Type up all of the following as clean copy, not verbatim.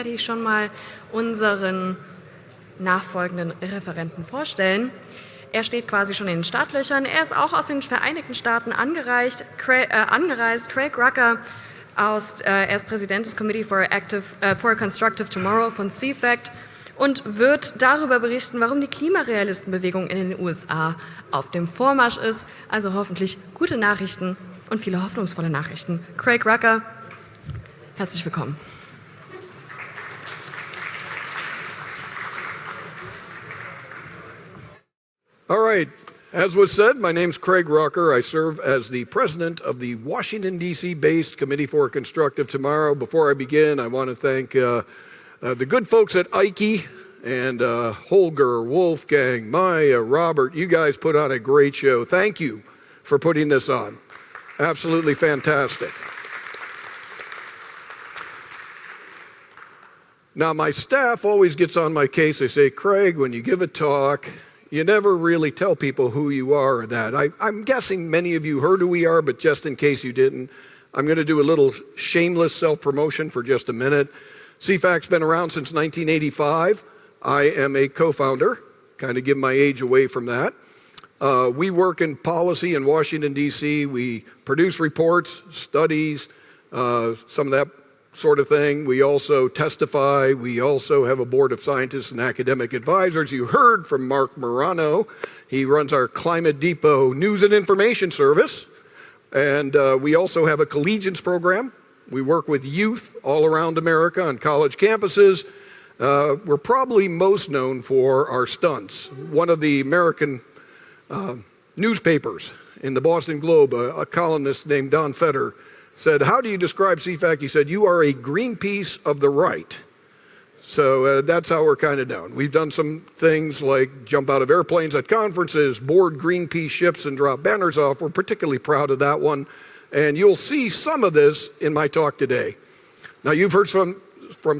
werde ich schon mal unseren nachfolgenden Referenten vorstellen. Er steht quasi schon in den Startlöchern. Er ist auch aus den Vereinigten Staaten angereist. Craig Rucker, er ist Präsident des Committee for Constructive Tomorrow von CFACT und wird darüber berichten, warum die Klimarealistenbewegung in den USA auf dem Vormarsch ist. Also hoffentlich gute Nachrichten und viele hoffnungsvolle Nachrichten. Craig Rucker, herzlich willkommen. All right. As was said, my name's Craig Rucker. I serve as the president of the Washington, D.C.-based Committee for Constructive Tomorrow. Before I begin, I want to thank the good folks at EIKE and Holger, Wolfgang, Maya, Robert. You guys put on a great show. Thank you for putting this on. Absolutely fantastic. Now, my staff always gets on my case. They say, Craig, when you give a talk, you never really tell people who you are or that. I'm guessing many of you heard who we are, but just in case you didn't, I'm going to do a little shameless self-promotion for just a minute. CFACT's been around since 1985. I am a co-founder, kind of give my age away from that. We work in policy in Washington, D.C. We produce reports, studies, some of that sort of thing. We also testify. We also have a board of scientists and academic advisors. You heard from Mark Morano. He runs our Climate Depot news and information service. And we also have a collegians program. We work with youth all around America on college campuses. We're probably most known for our stunts. One of the American newspapers in the Boston Globe, a columnist named Don Fetter, said, how do you describe CFACT? He said, you are a Greenpeace of the right. So that's how we're kind of known. We've done some things like jump out of airplanes at conferences, board Greenpeace ships and drop banners off. We're particularly proud of that one. And you'll see some of this in my talk today. Now, you've heard from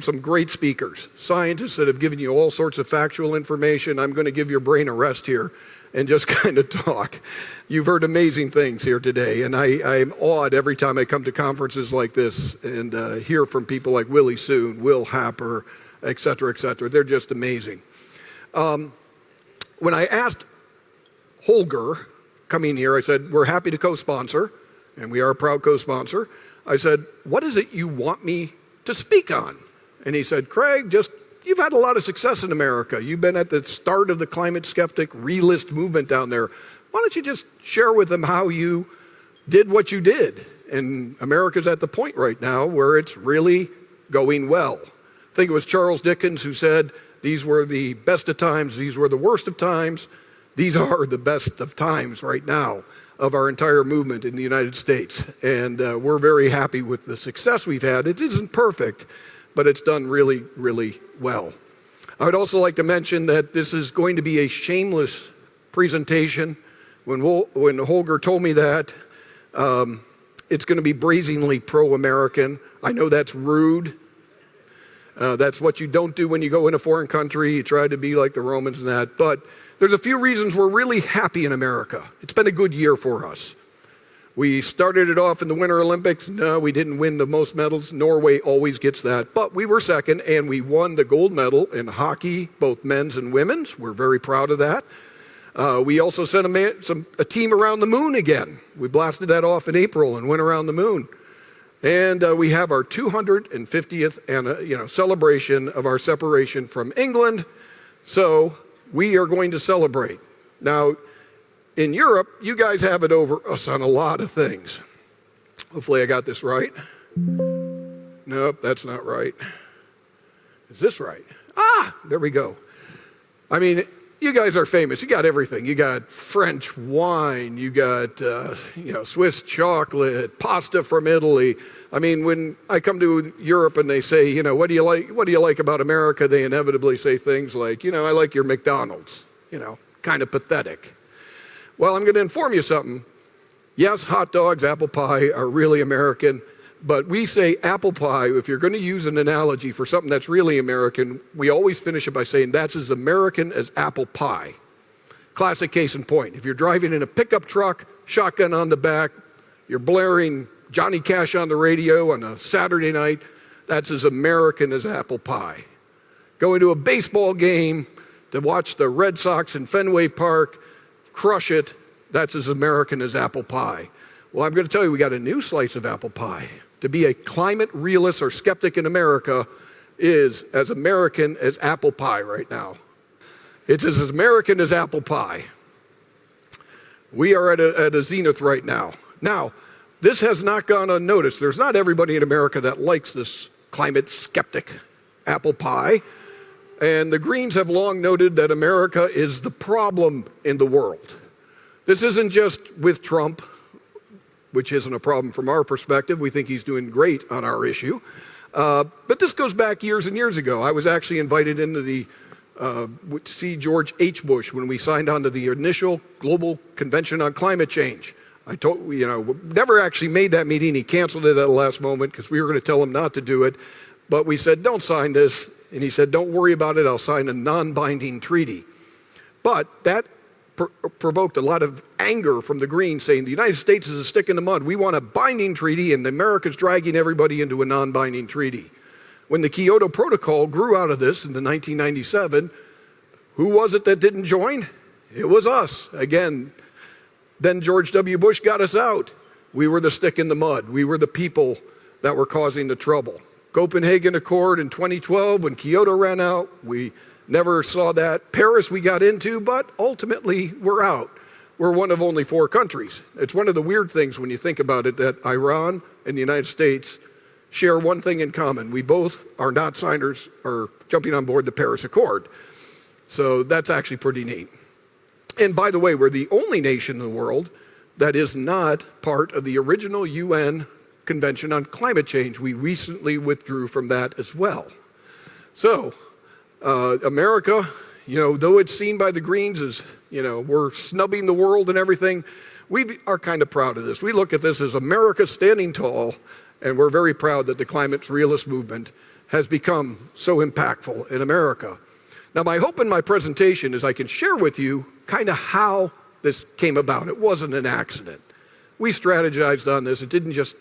some great speakers, scientists that have given you all sorts of factual information. I'm going to give your brain a rest here and just kind of talk. You've heard amazing things here today, and I'm awed every time I come to conferences like this and hear from people like Willie Soon, Will Happer, et cetera, et cetera. They're just amazing. When I asked Holger coming here, I said, we're happy to co-sponsor, and we are a proud co-sponsor. I said, what is it you want me to speak on? And he said, Craig, you've had a lot of success in America. You've been at the start of the climate skeptic realist movement down there. Why don't you just share with them how you did what you did? And America's at the point right now where it's really going well. I think it was Charles Dickens who said, these were the best of times, these were the worst of times. These are the best of times right now of our entire movement in the United States. And we're very happy with the success we've had. It isn't perfect, but it's done really, really well. I would also like to mention that this is going to be a shameless presentation. When Holger told me that, it's going to be brazenly pro-American. I know that's rude. That's what you don't do when you go in a foreign country. You try to be like the Romans and that. But there's a few reasons we're really happy in America. It's been a good year for us. We started it off in the Winter Olympics. No, we didn't win the most medals. Norway always gets that. But we were second, and we won the gold medal in hockey, both men's and women's. We're very proud of that. We also sent a team around the moon again. We blasted that off in April and went around the moon. And we have our 250th celebration of our separation from England. So we are going to celebrate. Now, in Europe, you guys have it over us on a lot of things. Hopefully I got this right. Nope, that's not right. Is this right? There we go. I mean, you guys are famous. You got everything. You got French wine. You got, Swiss chocolate, pasta from Italy. I mean, when I come to Europe and they say, what do you like about America? They inevitably say things like, I like your McDonald's, kind of pathetic. Well, I'm going to inform you something. Yes, hot dogs, apple pie are really American, but we say apple pie, if you're going to use an analogy for something that's really American, we always finish it by saying that's as American as apple pie. Classic case in point. If you're driving in a pickup truck, shotgun on the back, you're blaring Johnny Cash on the radio on a Saturday night, that's as American as apple pie. Going to a baseball game to watch the Red Sox in Fenway Park crush it, that's as American as apple pie. Well, I'm going to tell you, we got a new slice of apple pie. To be a climate realist or skeptic in America is as American as apple pie right now. It's as American as apple pie. We are at a zenith right now. Now, this has not gone unnoticed. There's not everybody in America that likes this climate skeptic apple pie. And the Greens have long noted that America is the problem in the world. This isn't just with Trump, which isn't a problem from our perspective. We think he's doing great on our issue. But this goes back years and years ago. I was actually invited into the see George H. Bush when we signed on to the initial Global Convention on Climate Change. I told, never actually made that meeting. He canceled it at the last moment because we were going to tell him not to do it. But we said, don't sign this. And he said, don't worry about it. I'll sign a non-binding treaty. But that provoked a lot of anger from the Greens, saying the United States is a stick in the mud. We want a binding treaty, and America's dragging everybody into a non-binding treaty. When the Kyoto Protocol grew out of this in 1997, who was it that didn't join? It was us. Again, then George W. Bush got us out. We were the stick in the mud. We were the people that were causing the trouble. Copenhagen Accord in 2012, when Kyoto ran out, we never saw that. Paris we got into, but ultimately we're out. We're one of only 4 countries. It's one of the weird things when you think about it that Iran and the United States share one thing in common. We both are not signers or jumping on board the Paris Accord. So that's actually pretty neat. And by the way, we're the only nation in the world that is not part of the original UN Convention on Climate Change. We recently withdrew from that as well. So America, though it's seen by the Greens as, we're snubbing the world and everything, we are kind of proud of this. We look at this as America standing tall, and we're very proud that the climate realist movement has become so impactful in America. Now, my hope in my presentation is I can share with you kind of how this came about. It wasn't an accident. We strategized on this. It didn't just,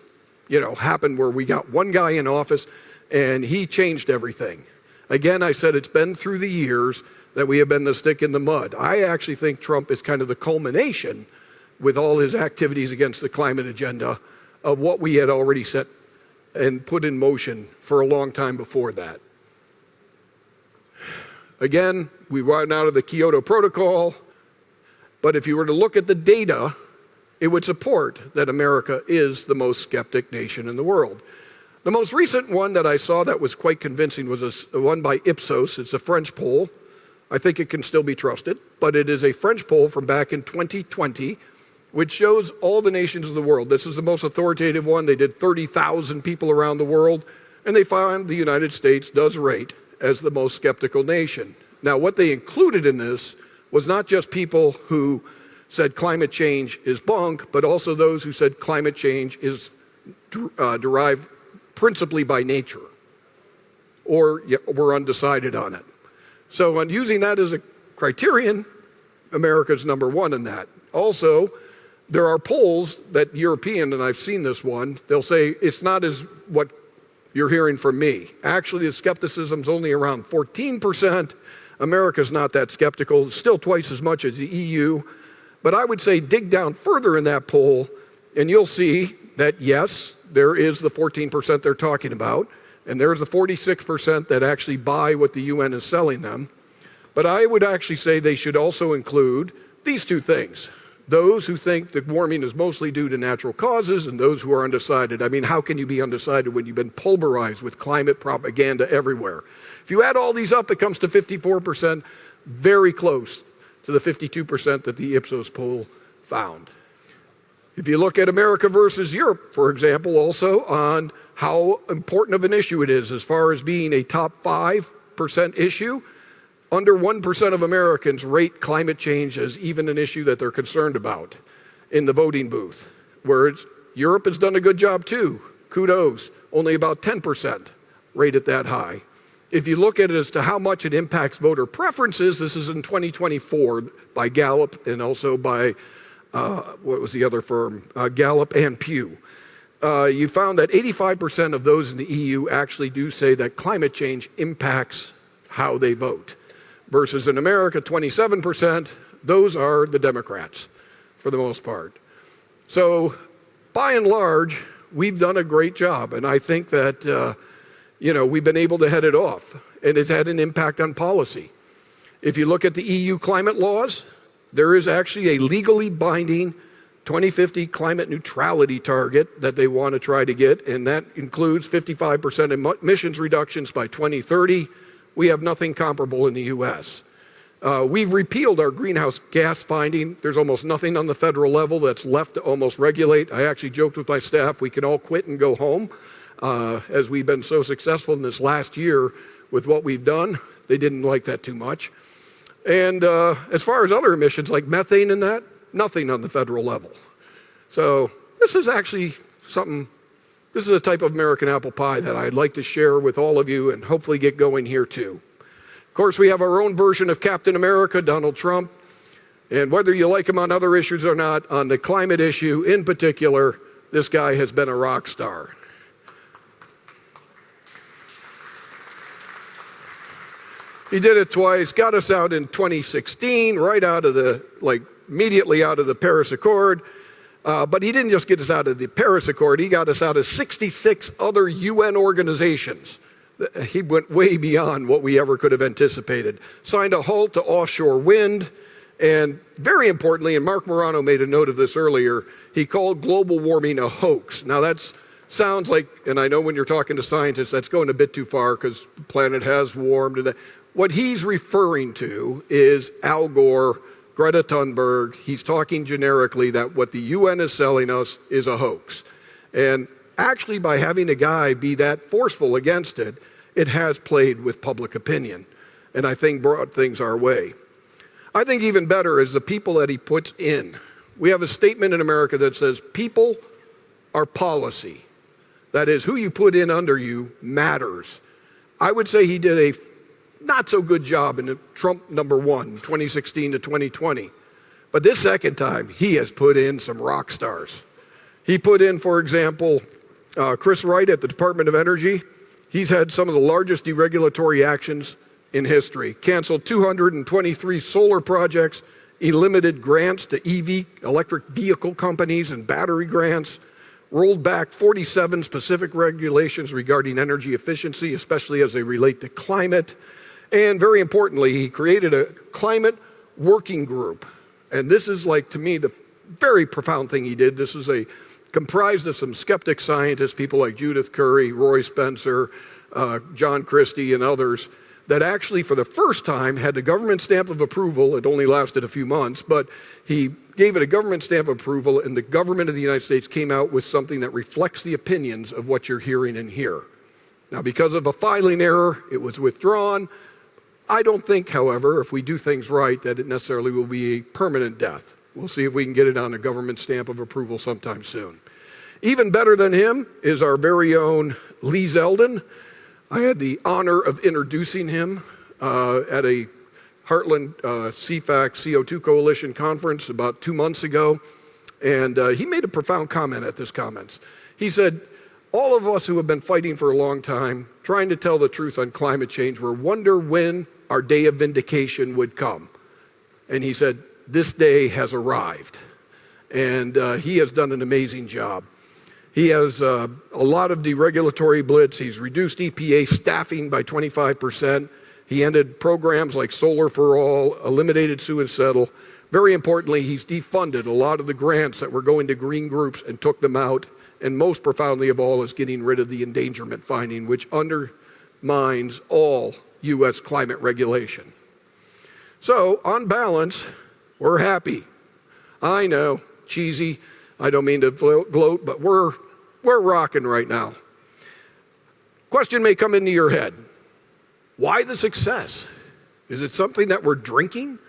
happen where we got one guy in office and he changed everything. Again, I said it's been through the years that we have been the stick in the mud. I actually think Trump is kind of the culmination with all his activities against the climate agenda of what we had already set and put in motion for a long time before that. Again, we ran out of the Kyoto Protocol, but if you were to look at the data, it would support that America is the most skeptic nation in the world. The most recent one that I saw that was quite convincing was one by Ipsos. It's a French poll. I think it can still be trusted, but it is a French poll from back in 2020, which shows all the nations of the world. This is the most authoritative one. They did 30,000 people around the world, and they found the United States does rate as the most skeptical nation. Now, what they included in this was not just people who said climate change is bunk, but also those who said climate change is derived principally by nature, or we're undecided on it. So on using that as a criterion, America's number one in that. Also, there are polls that European, and I've seen this one, they'll say it's not as what you're hearing from me. Actually, the skepticism's only around 14%. America's not that skeptical. It's still twice as much as the EU. But I would say dig down further in that poll, and you'll see that, yes, there is the 14% they're talking about, and there's the 46% that actually buy what the UN is selling them. But I would actually say they should also include these two things. Those who think that warming is mostly due to natural causes, and those who are undecided. I mean, how can you be undecided when you've been pulverized with climate propaganda everywhere? If you add all these up, it comes to 54%, very close to the 52% that the Ipsos poll found. If you look at America versus Europe, for example, also on how important of an issue it is as far as being a top 5% issue, under 1% of Americans rate climate change as even an issue that they're concerned about in the voting booth. Whereas Europe has done a good job too. Kudos. Only about 10% rate it that high. If you look at it as to how much it impacts voter preferences, this is in 2024 by Gallup and also by, what was the other firm? Gallup and Pew. you found that 85% of those in the EU actually do say that climate change impacts how they vote. Versus in America, 27%, those are the Democrats for the most part. So by and large, we've done a great job. And I think that, we've been able to head it off. And it's had an impact on policy. If you look at the EU climate laws, there is actually a legally binding 2050 climate neutrality target that they want to try to get, and that includes 55% emissions reductions by 2030. We have nothing comparable in the US. We've repealed our greenhouse gas finding. There's almost nothing on the federal level that's left to almost regulate. I actually joked with my staff, we can all quit and go home, as we've been so successful in this last year with what we've done. They didn't like that too much. And as far as other emissions like methane and that, nothing on the federal level. So this is actually something, this is a type of American apple pie that I'd like to share with all of you and hopefully get going here too. Of course, we have our own version of Captain America, Donald Trump. And whether you like him on other issues or not, on the climate issue in particular, this guy has been a rock star. He did it twice, got us out in 2016, right out of the, immediately out of the Paris Accord. But he didn't just get us out of the Paris Accord, he got us out of 66 other UN organizations. He went way beyond what we ever could have anticipated. Signed a halt to offshore wind, and very importantly, and Mark Morano made a note of this earlier, he called global warming a hoax. Now that sounds like, and I know when you're talking to scientists, that's going a bit too far because the planet has warmed. And what he's referring to is Al Gore, Greta Thunberg. He's talking generically that what the UN is selling us is a hoax. And actually, by having a guy be that forceful against it, it has played with public opinion, and I think brought things our way. I think even better is the people that he puts in. We have a statement in America that says, people are policy. That is, who you put in under you matters. I would say he did a not so good job in Trump #1, 2016 to 2020. But this second time, he has put in some rock stars. He put in, for example, Chris Wright at the Department of Energy. He's had some of the largest deregulatory actions in history. Canceled 223 solar projects, eliminated grants to EV, electric vehicle companies and battery grants, rolled back 47 specific regulations regarding energy efficiency, especially as they relate to climate. And very importantly, he created a climate working group. And this is to me, the very profound thing he did. This is comprised of some skeptic scientists, people like Judith Curry, Roy Spencer, John Christie, and others, that actually for the first time had the government stamp of approval. It only lasted a few months, but he gave it a government stamp of approval, and the government of the United States came out with something that reflects the opinions of what you're hearing in here. Now, because of a filing error, it was withdrawn. I don't think, however, if we do things right, that it necessarily will be a permanent death. We'll see if we can get it on a government stamp of approval sometime soon. Even better than him is our very own Lee Zeldin. I had the honor of introducing him at a Heartland CFACT CO2 Coalition conference about 2 months ago, and he made a profound comment at this conference. He said, all of us who have been fighting for a long time, trying to tell the truth on climate change, were wonder when our day of vindication would come. And he said, this day has arrived. And he has done an amazing job. He has a lot of deregulatory blitz. He's reduced EPA staffing by 25%. He ended programs like Solar for All, eliminated sue and settle. Very importantly, he's defunded a lot of the grants that were going to green groups and took them out. And most profoundly of all is getting rid of the endangerment finding, which undermines all U.S. climate regulation. So, on balance, we're happy. I know, cheesy, I don't mean to gloat, but we're rocking right now. Question may come into your head. Why the success? Is it something that we're drinking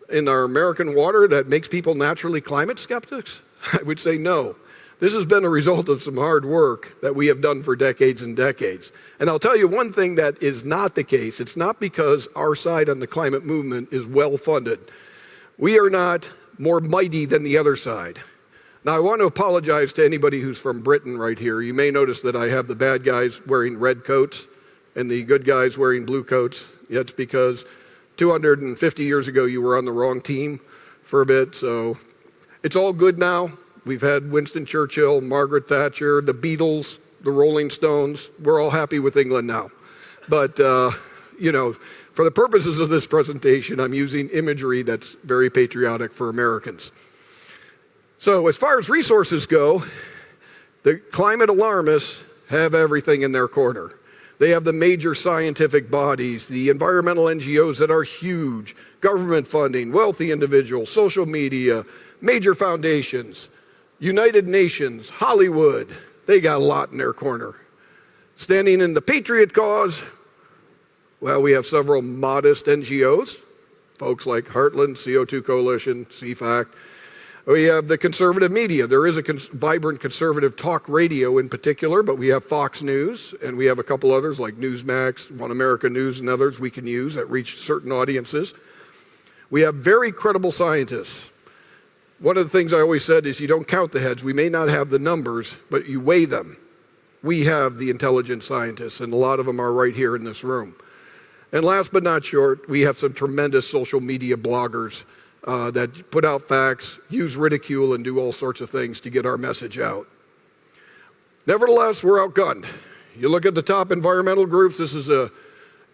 in our American water that makes people naturally climate skeptics? I would say no. This has been a result of some hard work that we have done for decades and decades. And I'll tell you one thing that is not the case. It's not because our side on the climate movement is well funded. We are not more mighty than the other side. Now, I want to apologize to anybody who's from Britain right here. You may notice that I have the bad guys wearing red coats and the good guys wearing blue coats. Yeah, it's because 250 years ago you were on the wrong team for a bit, so it's all good now. We've had Winston Churchill, Margaret Thatcher, the Beatles, the Rolling Stones. We're all happy with England now. But, you know, for the purposes of this presentation, I'm using imagery that's very patriotic for Americans. So as far as resources go, the climate alarmists have everything in their corner. They have the major scientific bodies, the environmental NGOs that are huge, government funding, wealthy individuals, social media, major foundations, United Nations, Hollywood. They got a lot in their corner. Standing in the patriot cause, well, we have several modest NGOs, folks like Heartland, CO2 Coalition, CFACT. We have the conservative media. There is a vibrant conservative talk radio in particular, but we have Fox News, and we have a couple others like Newsmax, One America News, and others we can use that reach certain audiences. We have very credible scientists. One of the things I always said is you don't count the heads. We may not have the numbers, but you weigh them. We have the intelligent scientists, and a lot of them are right here in this room. And last but not short, we have some tremendous social media bloggers that put out facts, use ridicule, and do all sorts of things to get our message out. Nevertheless, we're outgunned. You look at the top environmental groups, this is a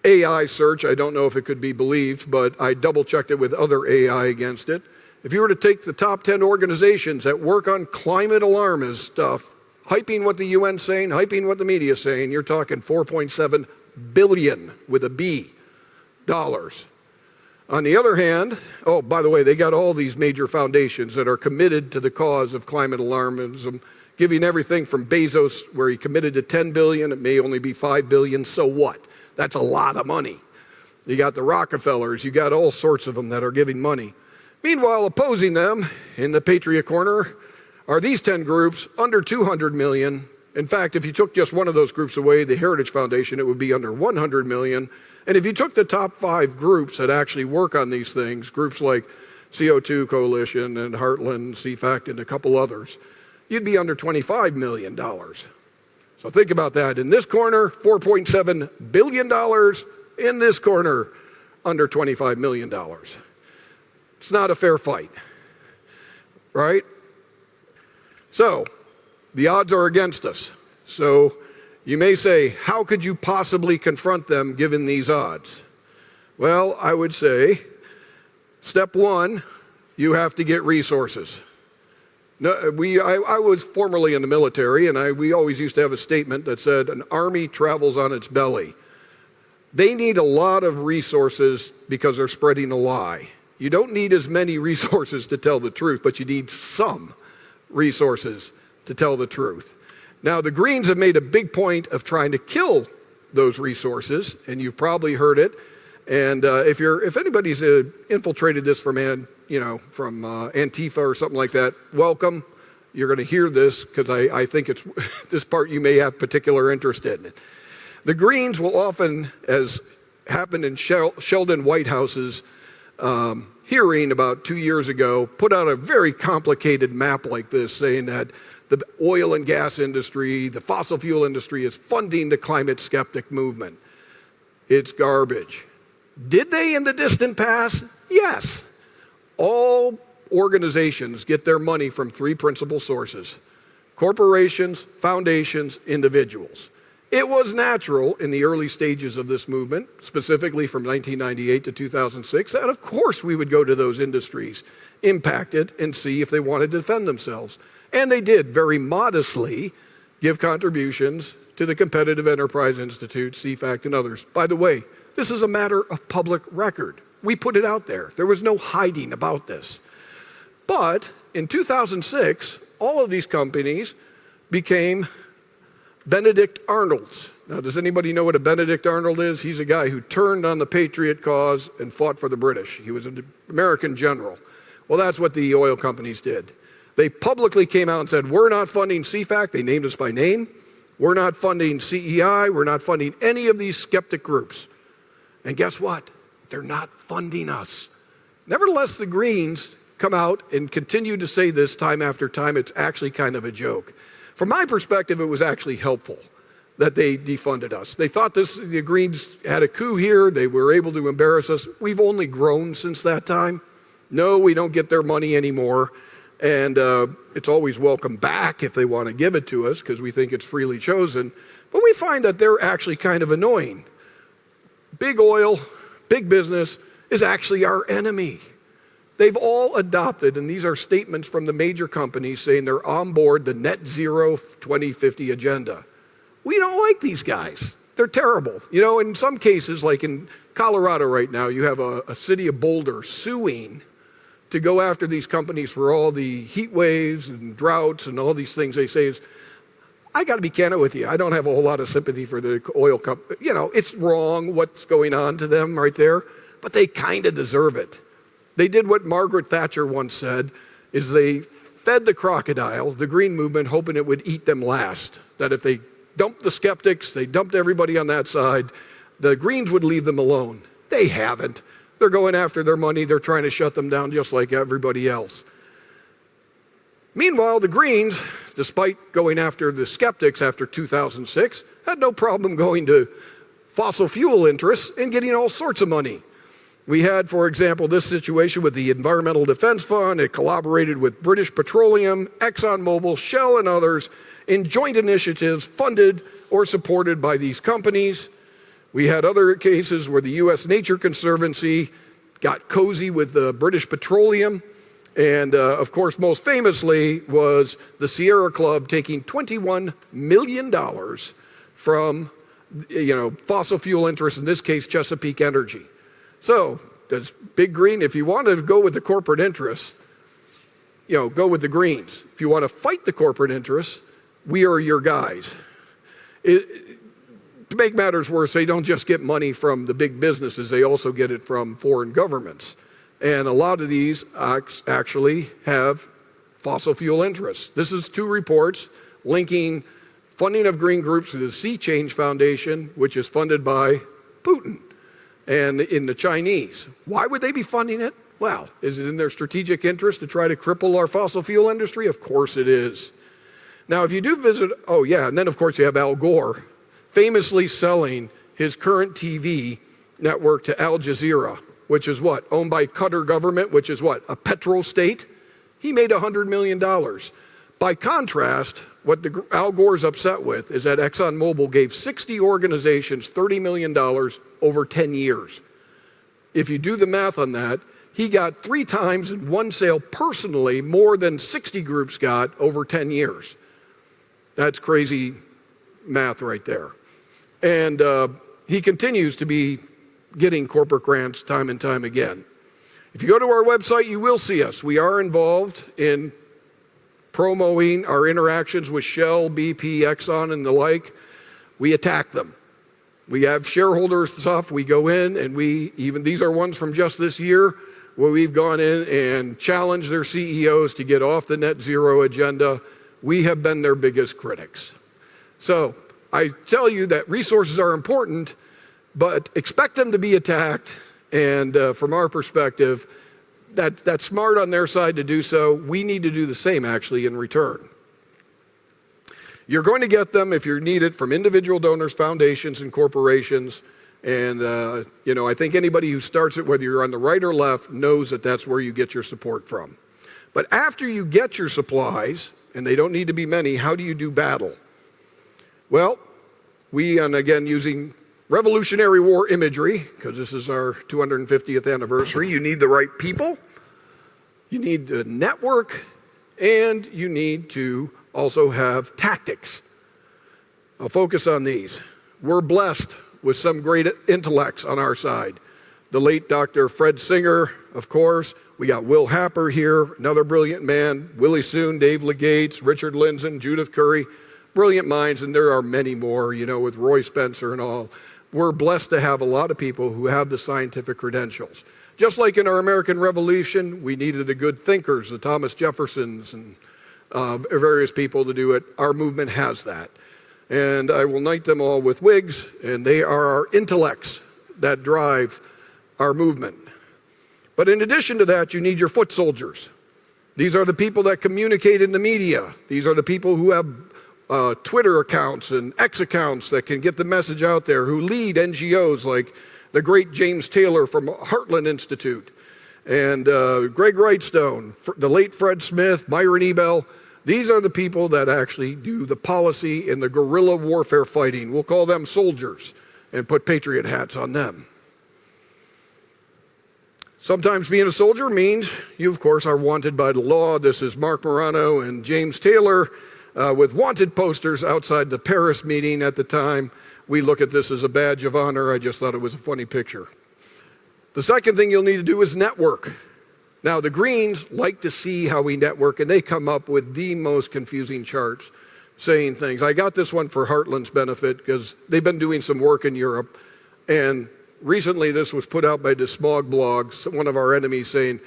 AI search. I don't know if it could be believed, but I double-checked it with other AI against it. If you were to take the top 10 organizations that work on climate alarmist stuff, hyping what the UN's saying, hyping what the media's saying, you're talking 4.7 billion with a B dollars. On the other hand, oh, by the way, they got all these major foundations that are committed to the cause of climate alarmism, giving everything from Bezos, where he committed to 10 billion, it may only be 5 billion, so what? That's a lot of money. You got the Rockefellers, you got all sorts of them that are giving money. Meanwhile, opposing them in the Patriot corner are these 10 groups under 200 million. In fact, if you took just one of those groups away, the Heritage Foundation, it would be under 100 million. And if you took the top 5 groups that actually work on these things, groups like CO2 Coalition and Heartland, CFACT, and a couple others, you'd be under $25 million. So think about that. In this corner, $4.7 billion. In this corner, under $25 million. It's not a fair fight, right? So the odds are against us. So you may say, how could you possibly confront them given these odds? Well, I would say, step one, you have to get resources. No, I was formerly in the military, and we always used to have a statement that said, an army travels on its belly. They need a lot of resources because they're spreading a lie. You don't need as many resources to tell the truth, but you need some resources to tell the truth. Now, the Greens have made a big point of trying to kill those resources, and you've probably heard it. And if anybody's infiltrated this from Antifa or something like that, welcome. You're going to hear this because I think it's this part you may have particular interest in. The Greens will often, as happened in Sheldon Whitehouse's hearing about 2 years ago, put out a very complicated map like this, saying that the oil and gas industry, the fossil fuel industry is funding the climate skeptic movement. It's garbage. Did they in the distant past? Yes. All organizations get their money from 3 principal sources: corporations, foundations, individuals. It was natural in the early stages of this movement, specifically from 1998 to 2006, that of course we would go to those industries impacted and see if they wanted to defend themselves. And they did very modestly give contributions to the Competitive Enterprise Institute, CFACT, and others. By the way, this is a matter of public record. We put it out there. There was no hiding about this. But in 2006, all of these companies became Benedict Arnolds. Now, does anybody know what a Benedict Arnold is? He's a guy who turned on the Patriot cause and fought for the British. He was an American general. Well, that's what the oil companies did. They publicly came out and said, we're not funding CFACT. They named us by name. We're not funding CEI. We're not funding any of these skeptic groups. And guess what? They're not funding us. Nevertheless, the Greens come out and continue to say this time after time. It's actually kind of a joke. From my perspective, it was actually helpful that they defunded us. They thought the Greens had a coup here. They were able to embarrass us. We've only grown since that time. No, we don't get their money anymore. And it's always welcome back if they want to give it to us because we think it's freely chosen. But we find that they're actually kind of annoying. Big oil, big business is actually our enemy. They've all adopted, and these are statements from the major companies saying they're on board the net zero 2050 agenda. We don't like these guys. They're terrible. You know, in some cases, like in Colorado right now, you have a city of Boulder suing to go after these companies for all the heat waves and droughts and all these things they say is, I got to be candid with you. I don't have a whole lot of sympathy for the oil company. You know, it's wrong what's going on to them right there, but they kind of deserve it. They did what Margaret Thatcher once said, is they fed the crocodile, the green movement, hoping it would eat them last. That if they dumped the skeptics, they dumped everybody on that side, the Greens would leave them alone. They haven't. They're going after their money. They're trying to shut them down just like everybody else. Meanwhile, the Greens, despite going after the skeptics after 2006, had no problem going to fossil fuel interests and getting all sorts of money. We had, for example, this situation with the Environmental Defense Fund. It collaborated with British Petroleum, ExxonMobil, Shell, and others in joint initiatives funded or supported by these companies. We had other cases where the U.S. Nature Conservancy got cozy with the British Petroleum. And of course, most famously was the Sierra Club taking $21 million from fossil fuel interests, in this case, Chesapeake Energy. So, does Big Green, if you want to go with the corporate interests, go with the Greens. If you want to fight the corporate interests, we are your guys. To make matters worse, they don't just get money from the big businesses, they also get it from foreign governments. And a lot of these actually have fossil fuel interests. This is 2 reports linking funding of green groups to the Sea Change Foundation, which is funded by Putin and in the Chinese. Why would they be funding it? Well, is it in their strategic interest to try to cripple our fossil fuel industry? Of course it is. Now, if you do visit, and then of course you have Al Gore, famously selling his current TV network to Al Jazeera, which is what? Owned by Qatar government, which is what? A petrol state? He made $100 million. By contrast, what Al Gore's upset with is that ExxonMobil gave 60 organizations $30 million over 10 years. If you do the math on that, he got 3 times in one sale personally more than 60 groups got over 10 years. That's crazy math right there. And he continues to be getting corporate grants time and time again. If you go to our website, you will see us. We are involved in promoting our interactions with Shell, BP, Exxon, and the like. We attack them. We have shareholder stuff. We go in and these are ones from just this year where we've gone in and challenged their CEOs to get off the net zero agenda. We have been their biggest critics. So I tell you that resources are important, but expect them to be attacked. And from our perspective, that's smart on their side to do so. We need to do the same, actually, in return. You're going to get them, if you need it, from individual donors, foundations, and corporations. And, I think anybody who starts it, whether you're on the right or left, knows that that's where you get your support from. But after you get your supplies, and they don't need to be many, how do you do battle? Well, and again, using Revolutionary War imagery, because this is our 250th anniversary, you need the right people, you need the network, and you need to also have tactics. I'll focus on these. We're blessed with some great intellects on our side. The late Dr. Fred Singer, of course. We got Will Happer here, another brilliant man. Willie Soon, Dave Legates, Richard Lindzen, Judith Curry. Brilliant minds, and there are many more, with Roy Spencer and all. We're blessed to have a lot of people who have the scientific credentials. Just like in our American Revolution, we needed the good thinkers, the Thomas Jeffersons and various people to do it. Our movement has that. And I will knight them all with wigs, and they are our intellects that drive our movement. But in addition to that, you need your foot soldiers. These are the people that communicate in the media. These are the people who have Twitter accounts and X accounts that can get the message out there, who lead NGOs like the great James Taylor from Heartland Institute, and Greg Wrightstone, the late Fred Smith, Myron Ebell. These are the people that actually do the policy and the guerrilla warfare fighting. We'll call them soldiers and put patriot hats on them. Sometimes being a soldier means you, of course, are wanted by the law. This is Mark Morano and James Taylor with wanted posters outside the Paris meeting at the time. We look at this as a badge of honor. I just thought it was a funny picture. The second thing you'll need to do is network. Now, the Greens like to see how we network, and they come up with the most confusing charts saying things. I got this one for Heartland's benefit because they've been doing some work in Europe, and recently this was put out by the Smog blog, one of our enemies, saying,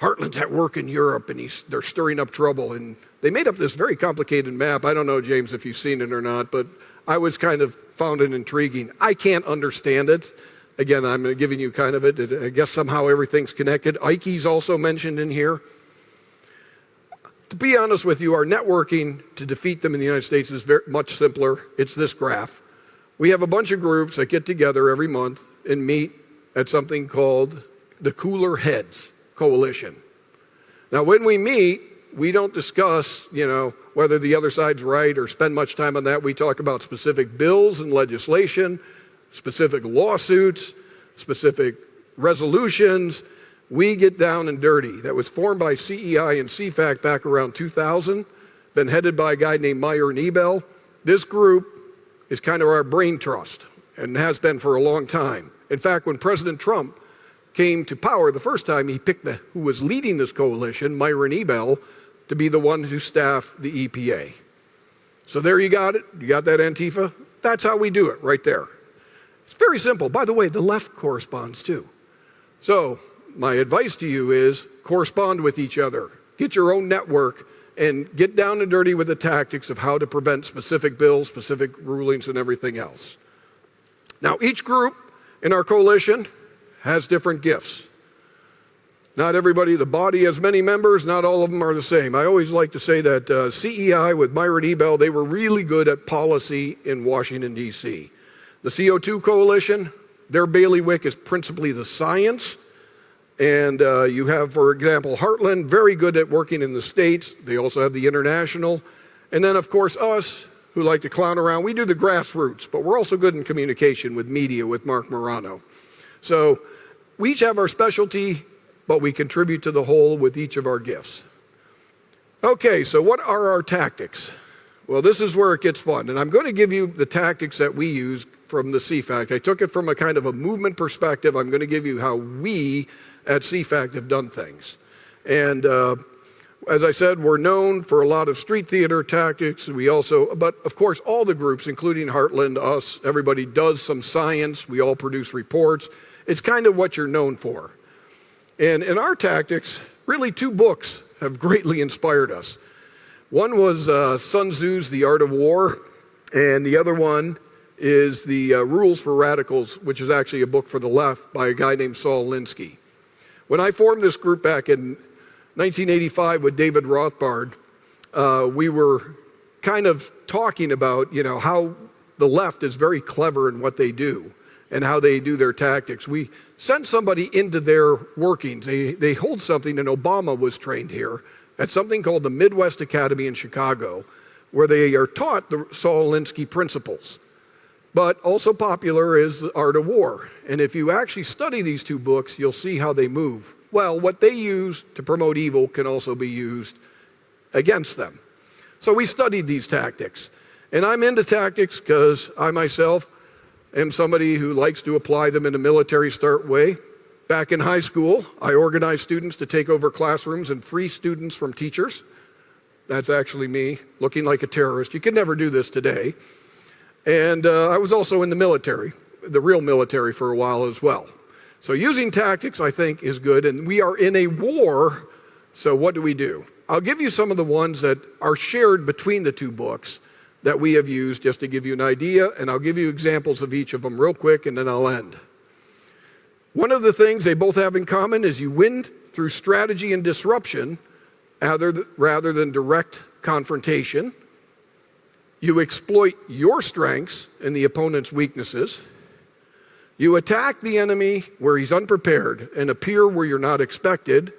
Heartland's at work in Europe, and they're stirring up trouble. And they made up this very complicated map. I don't know, James, if you've seen it or not, but I was kind of found it intriguing. I can't understand it. Again, I'm giving you kind of it. I guess somehow everything's connected. EIKE's also mentioned in here. To be honest with you, our networking to defeat them in the United States is very much simpler. It's this graph. We have a bunch of groups that get together every month and meet at something called the Cooler Heads Coalition. Now, when we meet, we don't discuss, whether the other side's right or spend much time on that. We talk about specific bills and legislation, specific lawsuits, specific resolutions. We get down and dirty. That was formed by CEI and CFACT back around 2000, been headed by a guy named Myron Ebell. This group is kind of our brain trust and has been for a long time. In fact, when President Trump came to power the first time, he picked who was leading this coalition, Myron Ebell, to be the one who staffed the EPA. So there you got it. You got that, Antifa? That's how we do it right there. It's very simple. By the way, the left corresponds too. So my advice to you is correspond with each other. Get your own network and get down and dirty with the tactics of how to prevent specific bills, specific rulings, and everything else. Now, each group in our coalition has different gifts. Not everybody, the body has many members, not all of them are the same. I always like to say that CEI with Myron Ebell, they were really good at policy in Washington, D.C. The CO2 Coalition, their bailiwick is principally the science. And you have, for example, Heartland, very good at working in the states. They also have the international. And then, of course, us, who like to clown around, we do the grassroots, but we're also good in communication with media with Mark Morano. So we each have our specialty, but we contribute to the whole with each of our gifts. Okay, so what are our tactics? Well, this is where it gets fun, and I'm going to give you the tactics that we use from the CFACT. I took it from a kind of a movement perspective. I'm going to give you how we at CFACT have done things. And as I said, we're known for a lot of street theater tactics. We also, but of course, all the groups, including Heartland, us, everybody does some science. We all produce reports. It's kind of what you're known for. And in our tactics, really two books have greatly inspired us. One was Sun Tzu's The Art of War, and the other one is The Rules for Radicals, which is actually a book for the left by a guy named Saul Alinsky. When I formed this group back in 1985 with David Rothbard, we were kind of talking about, how the left is very clever in what they do and how they do their tactics. We sent somebody into their workings. They hold something, and Obama was trained here, at something called the Midwest Academy in Chicago, where they are taught the Saul Alinsky principles. But also popular is The Art of War. And if you actually study these two books, you'll see how they move. Well, what they use to promote evil can also be used against them. So we studied these tactics. And I'm into tactics because I myself am somebody who likes to apply them in a military start way. Back in high school, I organized students to take over classrooms and free students from teachers. That's actually me, looking like a terrorist. You could never do this today. And I was also in the military, the real military, for a while as well. So using tactics, I think, is good. And we are in a war, so what do? I'll give you some of the ones that are shared between the two books that we have used, just to give you an idea, and I'll give you examples of each of them real quick, and then I'll end. One of the things they both have in common is you win through strategy and disruption rather than direct confrontation. You exploit your strengths and the opponent's weaknesses. You attack the enemy where he's unprepared and appear where you're not expected.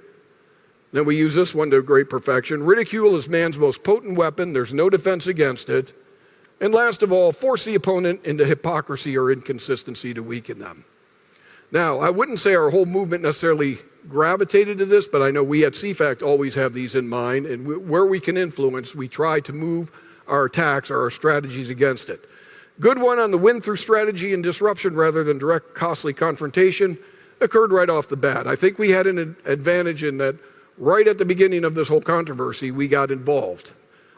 Then we use this one to great perfection. Ridicule is man's most potent weapon. There's no defense against it. And last of all, force the opponent into hypocrisy or inconsistency to weaken them. Now, I wouldn't say our whole movement necessarily gravitated to this, but I know we at CFACT always have these in mind, and where we can influence, we try to move our attacks or our strategies against it. Good one on the win through strategy and disruption rather than direct costly confrontation occurred right off the bat. I think we had an advantage in that right at the beginning of this whole controversy, we got involved.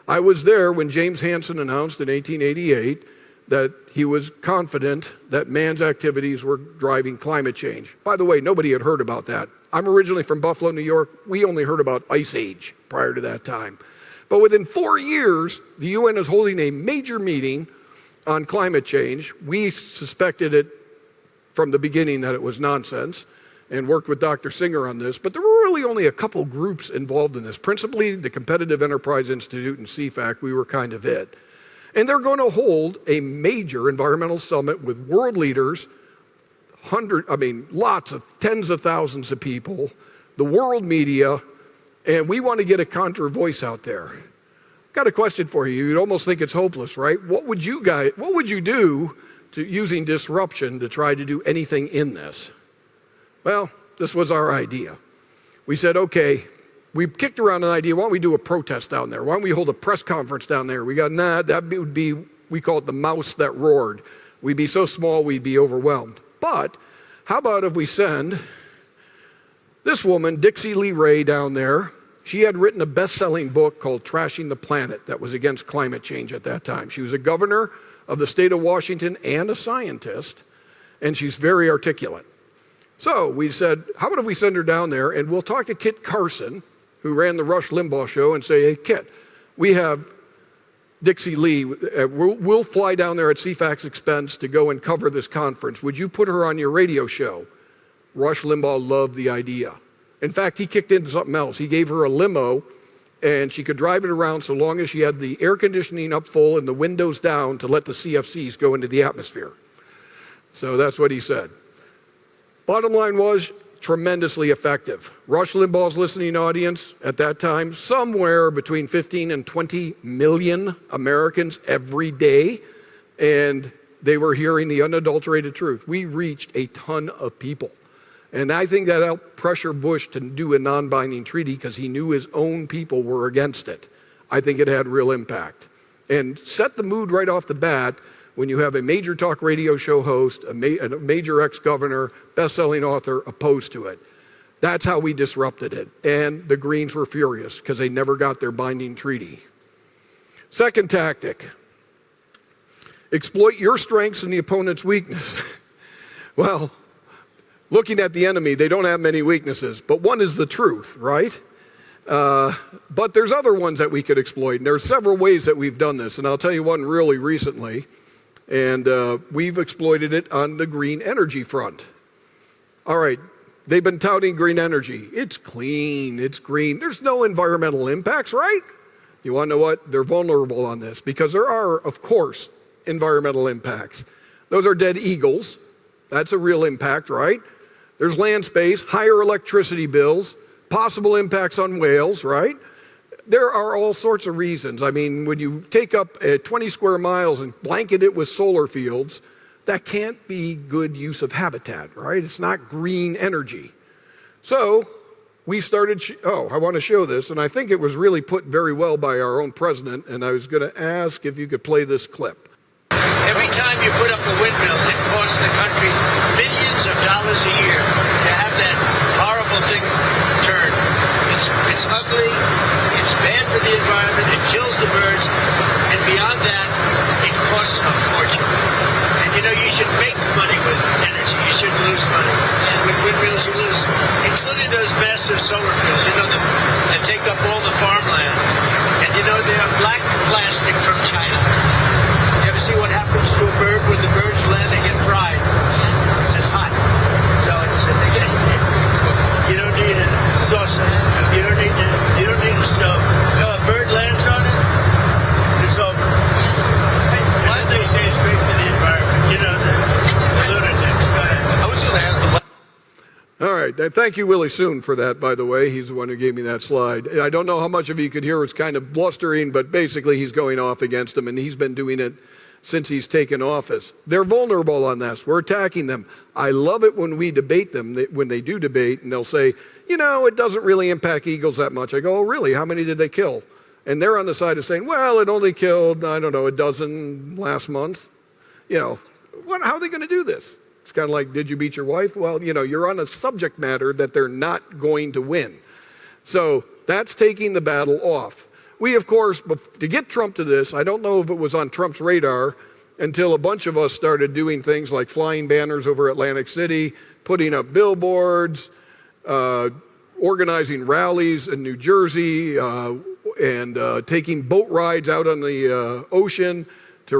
I was there when James Hansen announced in 1888 that he was confident that man's activities were driving climate change. By the way, nobody had heard about that. I'm originally from Buffalo, New York. We only heard about Ice Age prior to that time. But within 4 years, the UN is holding a major meeting on climate change. We suspected it from the beginning that it was nonsense and worked with Dr. Singer on this, but there were really only a couple groups involved in this, principally the Competitive Enterprise Institute and CFACT. We were kind of it. And they're going to hold a major environmental summit with world leaders, lots of tens of thousands of people, the world media, and we want to get a counter voice out there. Got a question for you. You'd almost think it's hopeless, right? What would you do to using disruption to try to do anything in this? Well, this was our idea. We said, okay, we kicked around an idea, why don't we do a protest down there? Why don't we hold a press conference down there? We got, that would be, we call it the mouse that roared. We'd be so small, we'd be overwhelmed. But how about if we send this woman, Dixie Lee Ray, down there? She had written a best-selling book called Trashing the Planet that was against climate change at that time. She was a governor of the state of Washington and a scientist, and she's very articulate. So we said, how about if we send her down there and we'll talk to Kit Carson, who ran the Rush Limbaugh show, and say, hey, Kit, we have Dixie Lee. We'll fly down there at CFACT's expense to go and cover this conference. Would you put her on your radio show? Rush Limbaugh loved the idea. In fact, he kicked into something else. He gave her a limo, and she could drive it around so long as she had the air conditioning up full and the windows down to let the CFCs go into the atmosphere. So that's what he said. Bottom line was, tremendously effective. Rush Limbaugh's listening audience at that time, somewhere between 15 and 20 million Americans every day, and they were hearing the unadulterated truth. We reached a ton of people. And I think that helped pressure Bush to do a non-binding treaty because he knew his own people were against it. I think it had real impact. And set the mood right off the bat when you have a major talk radio show host, a major ex-governor, best-selling author opposed to it. That's how we disrupted it. And the Greens were furious because they never got their binding treaty. Second tactic, exploit your strengths and the opponent's weakness. Well, looking at the enemy, they don't have many weaknesses, but one is the truth, right? But there's other ones that we could exploit, and there's several ways that we've done this, and I'll tell you one really recently. And we've exploited it on the green energy front. All right, they've been touting green energy. It's clean, it's green. There's no environmental impacts, right? You want to know what? They're vulnerable on this because there are, of course, environmental impacts. Those are dead eagles. That's a real impact, right? There's land space, higher electricity bills, possible impacts on whales, right? There are all sorts of reasons. I mean, when you take up 20 square miles and blanket it with solar fields, that can't be good use of habitat, right? It's not green energy. So we started, I want to show this, and I think it was really put very well by our own president, and I was going to ask if you could play this clip. Every time you put up a windmill, it costs the country billions of dollars a year to have that horrible thing turn. It's ugly, it's bad for the environment, it kills the birds, and beyond that, it costs a fortune. And you know, you should make money with energy, you shouldn't lose money. With windmills you lose, including those massive solar fields, you know, that take up all the farmland. And you know, they are black plastic from China. You ever see what happens to a bird when the birds land? They get fried because it's hot. So it's right. Thank you, Willie Soon, for that, by the way. He's the one who gave me that slide. I don't know how much of you could hear. It's kind of blustering, but basically he's going off against them, and he's been doing it since he's taken office. They're vulnerable on this. We're attacking them. I love it when we debate them, when they do debate, and they'll say, you know, it doesn't really impact eagles that much. I go, oh, really? How many did they kill? And they're on the side of saying, well, it only killed, I don't know, a dozen last month. You know, how are they going to do this? It's kind of like, did you beat your wife? Well, you know, you're on a subject matter that they're not going to win. So that's taking the battle off. We, of course, to get Trump to this, I don't know if it was on Trump's radar until a bunch of us started doing things like flying banners over Atlantic City, putting up billboards, organizing rallies in New Jersey, and taking boat rides out on the ocean to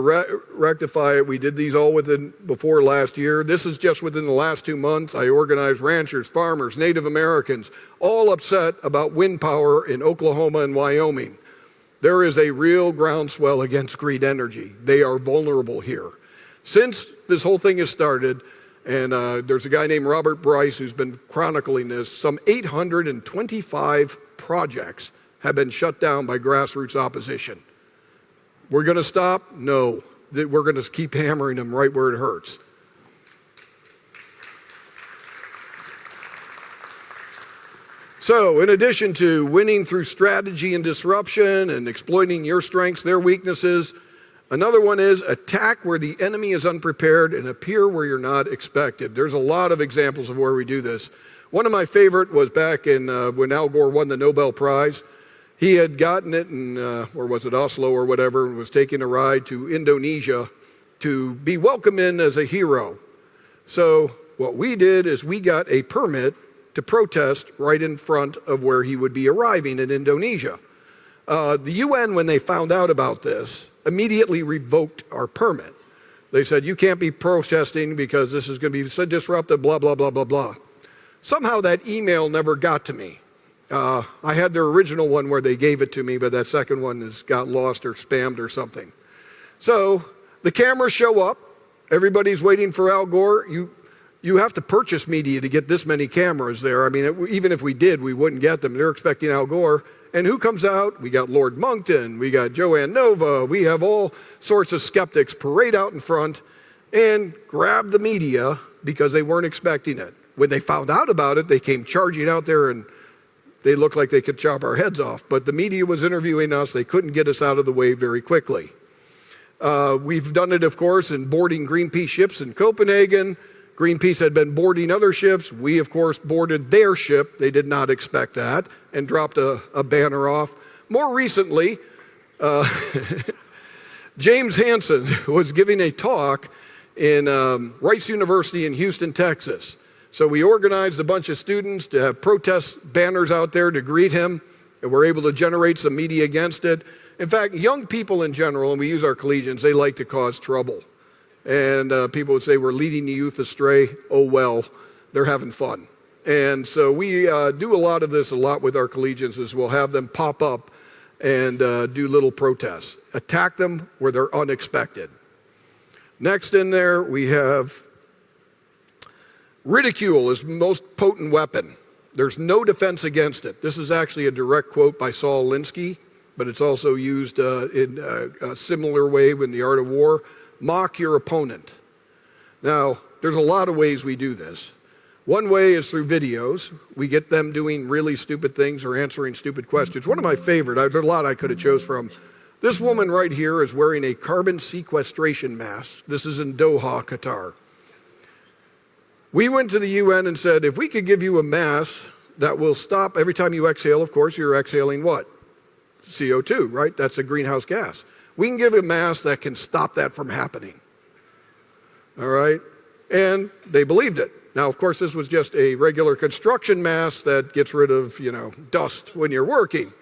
rectify it. We did these all before last year. This is just within the last 2 months. I organized ranchers, farmers, Native Americans, all upset about wind power in Oklahoma and Wyoming. There is a real groundswell against green energy. They are vulnerable here. Since this whole thing has started, and there's a guy named Robert Bryce who's been chronicling this, some 825 projects have been shut down by grassroots opposition. We're going to stop? No. We're going to keep hammering them right where it hurts. So, in addition to winning through strategy and disruption and exploiting your strengths, their weaknesses, another one is attack where the enemy is unprepared and appear where you're not expected. There's a lot of examples of where we do this. One of my favorite was back in when Al Gore won the Nobel Prize. He had gotten it in, or was it Oslo or whatever, and was taking a ride to Indonesia to be welcomed in as a hero. So what we did is we got a permit to protest right in front of where he would be arriving in Indonesia. The UN, when they found out about this, immediately revoked our permit. They said, you can't be protesting because this is going to be so disruptive, blah, blah, blah, blah, blah. Somehow that email never got to me. I had their original one where they gave it to me, but that second one got lost or spammed or something. So the cameras show up. Everybody's waiting for Al Gore. You have to purchase media to get this many cameras there. I mean, even if we did, we wouldn't get them. They're expecting Al Gore. And who comes out? We got Lord Monkton. We got Joanne Nova. We have all sorts of skeptics parade out in front and grab the media because they weren't expecting it. When they found out about it, they came charging out there and they looked like they could chop our heads off. But the media was interviewing us. They couldn't get us out of the way very quickly. We've done it, of course, in boarding Greenpeace ships in Copenhagen. Greenpeace had been boarding other ships. We, of course, boarded their ship. They did not expect that and dropped a banner off. More recently, James Hansen was giving a talk in Rice University in Houston, Texas. So we organized a bunch of students to have protest banners out there to greet him, and we're able to generate some media against it. In fact, young people in general, and we use our collegians, they like to cause trouble. And people would say we're leading the youth astray. Oh, well, they're having fun. And so we do a lot of this with our collegians, is we'll have them pop up and do little protests. Attack them where they're unexpected. Next in there, we have ridicule is the most potent weapon. There's no defense against it. This is actually a direct quote by Saul Alinsky, but it's also used in a similar way in The Art of War. Mock your opponent. Now, there's a lot of ways we do this. One way is through videos. We get them doing really stupid things or answering stupid questions. One of my favorite, there's a lot I could have chose from. This woman right here is wearing a carbon sequestration mask. This is in Doha, Qatar. We went to the UN and said, if we could give you a mask that will stop every time you exhale, of course, you're exhaling what? CO2, right? That's a greenhouse gas. We can give a mask that can stop that from happening. All right? And they believed it. Now, of course, this was just a regular construction mask that gets rid of, dust when you're working.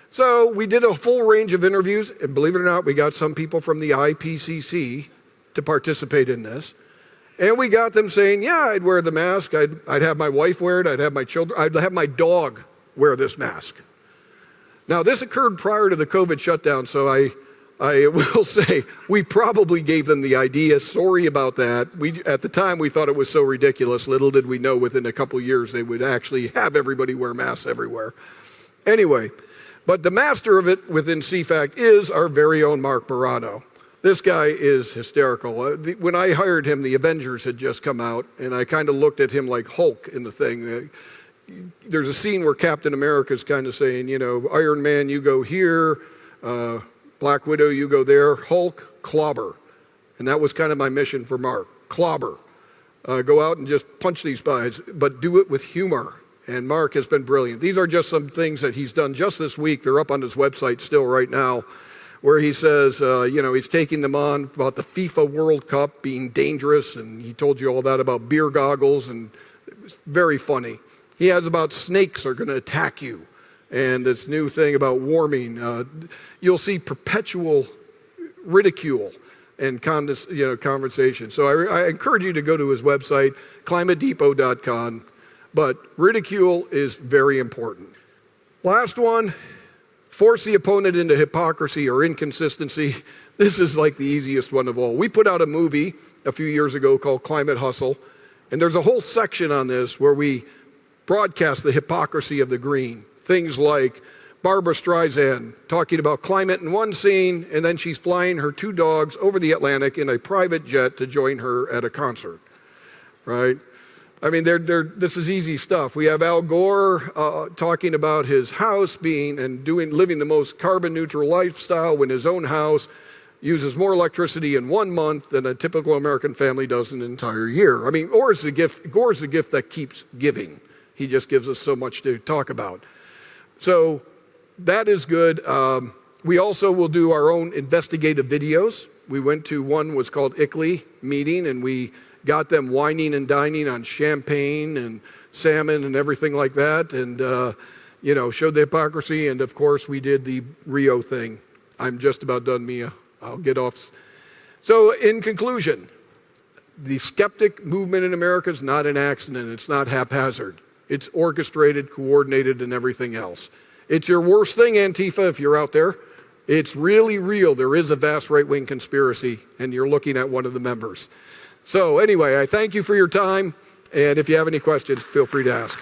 So we did a full range of interviews, and believe it or not, we got some people from the IPCC to participate in this. And we got them saying, yeah, I'd wear the mask. I'd have my wife wear it. I'd have my children. I'd have my dog wear this mask. Now, this occurred prior to the COVID shutdown, so I will say, we probably gave them the idea. Sorry about that. At the time, we thought it was so ridiculous. Little did we know within a couple years they would actually have everybody wear masks everywhere. Anyway, but the master of it within CFACT is our very own Mark Morano. This guy is hysterical. When I hired him, the Avengers had just come out, and I kind of looked at him like Hulk in the thing. There's a scene where Captain America's kind of saying, you know, Iron Man, you go here, Black Widow, you go there, Hulk, clobber. And that was kind of my mission for Mark, clobber. Go out and just punch these guys, but do it with humor. And Mark has been brilliant. These are just some things that he's done just this week. They're up on his website still right now, where he says, you know, he's taking them on about the FIFA World Cup being dangerous, and he told you all that about beer goggles, and it's very funny. He has about snakes are going to attack you. And this new thing about warming, you'll see perpetual ridicule and conversation. So I encourage you to go to his website, climatedepot.com. But ridicule is very important. Last one, force the opponent into hypocrisy or inconsistency. This is like the easiest one of all. We put out a movie a few years ago called Climate Hustle, and there's a whole section on this where we broadcast the hypocrisy of the green. Things like Barbara Streisand talking about climate in one scene, and then she's flying her 2 dogs over the Atlantic in a private jet to join her at a concert, right? I mean, this is easy stuff. We have Al Gore talking about his house living the most carbon neutral lifestyle when his own house uses more electricity in 1 month than a typical American family does in an entire year. I mean, Gore's the gift that keeps giving. He just gives us so much to talk about. So that is good. We also will do our own investigative videos. We went to one was called EIKE meeting, and we got them wining and dining on champagne and salmon and everything like that, and showed the hypocrisy. And of course, we did the Rio thing. I'm just about done, Mia. I'll get off. So in conclusion, the skeptic movement in America is not an accident. It's not haphazard. It's orchestrated, coordinated, and everything else. It's your worst thing, Antifa, if you're out there. It's really real. There is a vast right-wing conspiracy, and you're looking at one of the members. So anyway, I thank you for your time, and if you have any questions, feel free to ask.